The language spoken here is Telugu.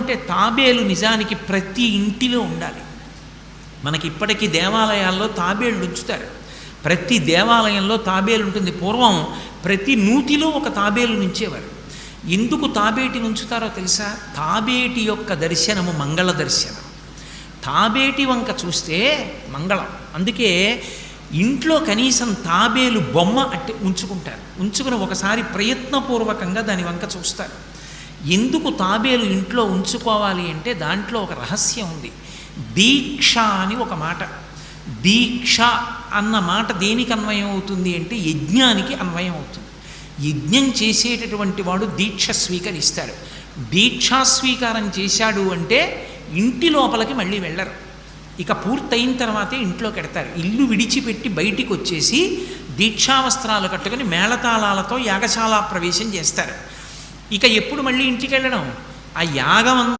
అంటే తాబేలు నిజానికి ప్రతి ఇంటిలో ఉండాలి. మనకి ఇప్పటికీ దేవాలయాల్లో తాబేళ్ళు ఉంచుతారు. ప్రతి దేవాలయంలో తాబేలు ఉంటుంది. పూర్వం ప్రతి నూతిలో ఒక తాబేలు నుంచేవారు. ఎందుకు తాబేటి ఉంచుతారో తెలుసా? తాబేటి యొక్క దర్శనము మంగళ దర్శనం. తాబేటి వంక చూస్తే మంగళం. అందుకే ఇంట్లో కనీసం తాబేలు బొమ్మ అట్టి ఉంచుకుంటారు. ఉంచుకుని ఒకసారి ప్రయత్నపూర్వకంగా దాని వంక చూస్తారు. ఎందుకు తాబేలు ఇంట్లో ఉంచుకోవాలి అంటే దాంట్లో ఒక రహస్యం ఉంది. దీక్ష అని ఒక మాట. దీక్ష అన్న మాట దేనికి అన్వయం అవుతుంది అంటే యజ్ఞానికి అన్వయం అవుతుంది. యజ్ఞం చేసేటటువంటి వాడు దీక్ష స్వీకరిస్తాడు. దీక్షా స్వీకారం చేశాడు అంటే ఇంటి లోపలికి మళ్ళీ వెళ్ళరు. ఇక పూర్తయిన తర్వాతే ఇంట్లో కడతారు. ఇల్లు విడిచిపెట్టి బయటికి వచ్చేసి దీక్షావస్త్రాలు కట్టుకొని మేళతాళాలతో యాగశాల ప్రవేశం చేస్తారు. ఇక ఎప్పుడు మళ్ళీ ఇంటికి వెళ్ళడం? ఆ యాగం